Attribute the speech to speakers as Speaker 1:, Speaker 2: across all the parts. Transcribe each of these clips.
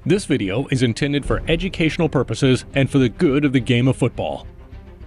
Speaker 1: This video is intended for educational purposes and for the good of the game of football.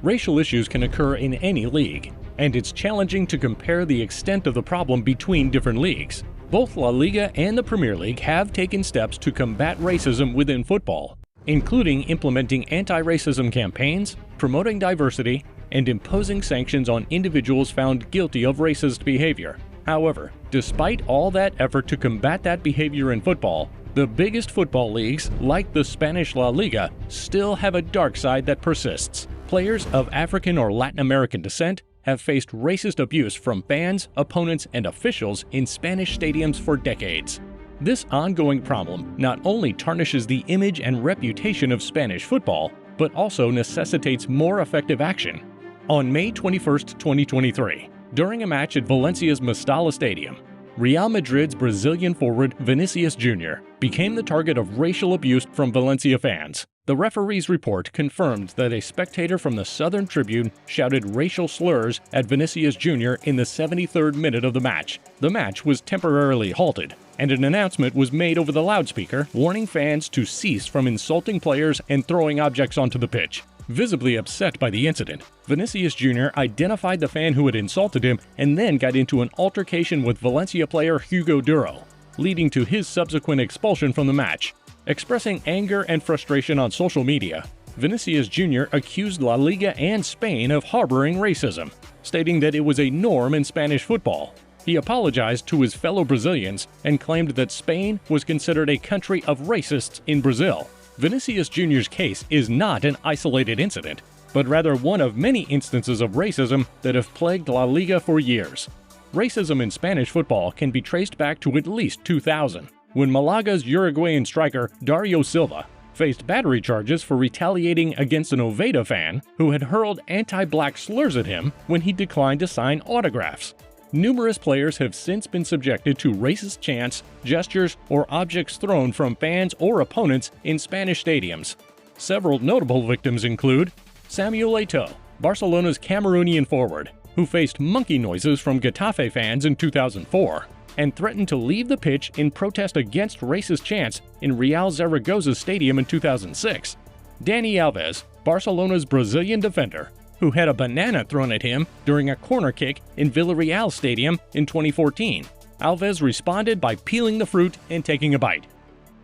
Speaker 1: Racial issues can occur in any league, and it's challenging to compare the extent of the problem between different leagues. Both La Liga and the Premier League have taken steps to combat racism within football, including implementing anti-racism campaigns, promoting diversity, and imposing sanctions on individuals found guilty of racist behavior. However, despite all that effort to combat that behavior in football, the biggest football leagues, like the Spanish La-Liga, still have a dark side that persists. Players of African or Latin American descent have faced racist abuse from fans, opponents, and officials in Spanish stadiums for decades. This ongoing problem not only tarnishes the image and reputation of Spanish football, but also necessitates more effective action. On May 21, 2023, during a match at Valencia's Mestalla Stadium, Real Madrid's Brazilian forward Vinicius Jr. became the target of racial abuse from Valencia fans. The referee's report confirmed that a spectator from the Southern Tribune shouted racial slurs at Vinicius Jr. in the 73rd minute of the match. The match was temporarily halted, and an announcement was made over the loudspeaker warning fans to cease from insulting players and throwing objects onto the pitch. Visibly upset by the incident, Vinicius Jr. identified the fan who had insulted him and then got into an altercation with Valencia player Hugo Duro, leading to his subsequent expulsion from the match. Expressing anger and frustration on social media, Vinicius Jr. accused La Liga and Spain of harboring racism, stating that it was a norm in Spanish football. He apologized to his fellow Brazilians and claimed that Spain was considered a country of racists in Brazil. Vinicius Jr.'s case is not an isolated incident, but rather one of many instances of racism that have plagued La Liga for years. Racism in Spanish football can be traced back to at least 2000, when Malaga's Uruguayan striker Dario Silva faced battery charges for retaliating against an Oviedo fan who had hurled anti-black slurs at him when he declined to sign autographs. Numerous players have since been subjected to racist chants, gestures, or objects thrown from fans or opponents in Spanish stadiums. Several notable victims include Samuel Eto'o, Barcelona's Cameroonian forward, who faced monkey noises from Getafe fans in 2004 and threatened to leave the pitch in protest against racist chants in Real Zaragoza's stadium in 2006. Dani Alves, Barcelona's Brazilian defender, who had a banana thrown at him during a corner kick in Villarreal Stadium in 2014. Alves responded by peeling the fruit and taking a bite.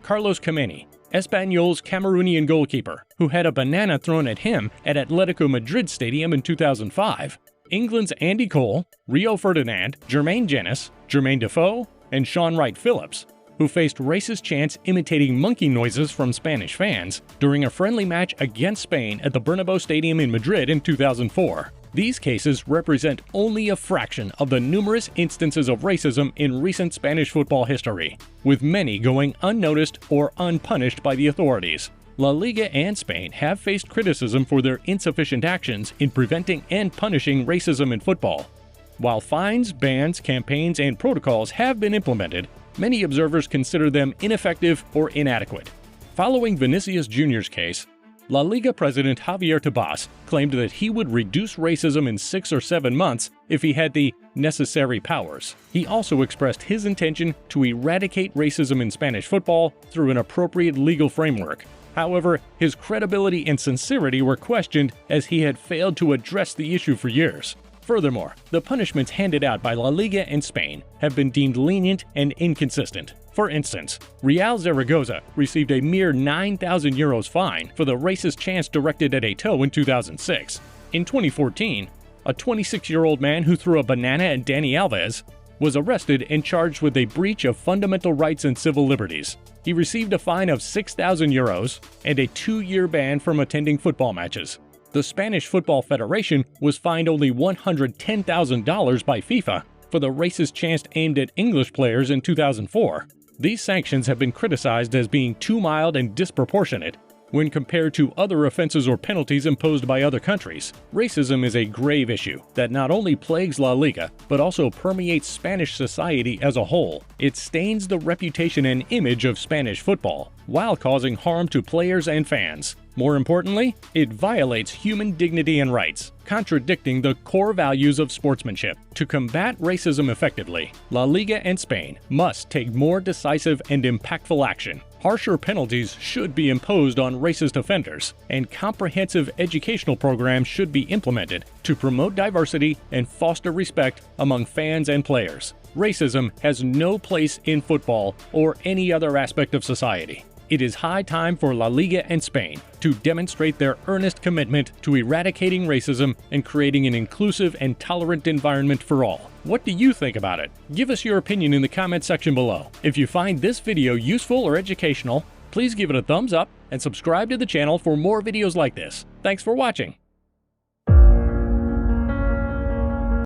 Speaker 1: Carlos Kameni, Espanyol's Cameroonian goalkeeper, who had a banana thrown at him at Atletico Madrid Stadium in 2005. England's Andy Cole, Rio Ferdinand, Jermaine Jenas, Jermaine Defoe, and Sean Wright-Phillips, who faced racist chants imitating monkey noises from Spanish fans during a friendly match against Spain at the Bernabeu Stadium in Madrid in 2004. These cases represent only a fraction of the numerous instances of racism in recent Spanish football history, with many going unnoticed or unpunished by the authorities. La Liga and Spain have faced criticism for their insufficient actions in preventing and punishing racism in football. While fines, bans, campaigns, and protocols have been implemented, many observers consider them ineffective or inadequate. Following Vinicius Jr.'s case, La Liga president Javier Tebas claimed that he would reduce racism in 6 or 7 months if he had the necessary powers. He also expressed his intention to eradicate racism in Spanish football through an appropriate legal framework. However, his credibility and sincerity were questioned as he had failed to address the issue for years. Furthermore, the punishments handed out by La Liga and Spain have been deemed lenient and inconsistent. For instance, Real Zaragoza received a mere €9,000 fine for the racist chants directed at Eto'o in 2006. In 2014, a 26-year-old man who threw a banana at Dani Alves was arrested and charged with a breach of fundamental rights and civil liberties. He received a fine of €6,000 and a 2-year ban from attending football matches. The Spanish Football Federation was fined only $110,000 by FIFA for the racist chants aimed at English players in 2004. These sanctions have been criticized as being too mild and disproportionate when compared to other offenses or penalties imposed by other countries. Racism is a grave issue that not only plagues La Liga, but also permeates Spanish society as a whole. It stains the reputation and image of Spanish football, while causing harm to players and fans. More importantly, it violates human dignity and rights, contradicting the core values of sportsmanship. To combat racism effectively, La Liga and Spain must take more decisive and impactful action. Harsher penalties should be imposed on racist offenders, and comprehensive educational programs should be implemented to promote diversity and foster respect among fans and players. Racism has no place in football or any other aspect of society. It is high time for La Liga and Spain to demonstrate their earnest commitment to eradicating racism and creating an inclusive and tolerant environment for all. What do you think about it? Give us your opinion in the comment section below. If you find this video useful or educational, please give it a thumbs up and subscribe to the channel for more videos like this. Thanks for watching.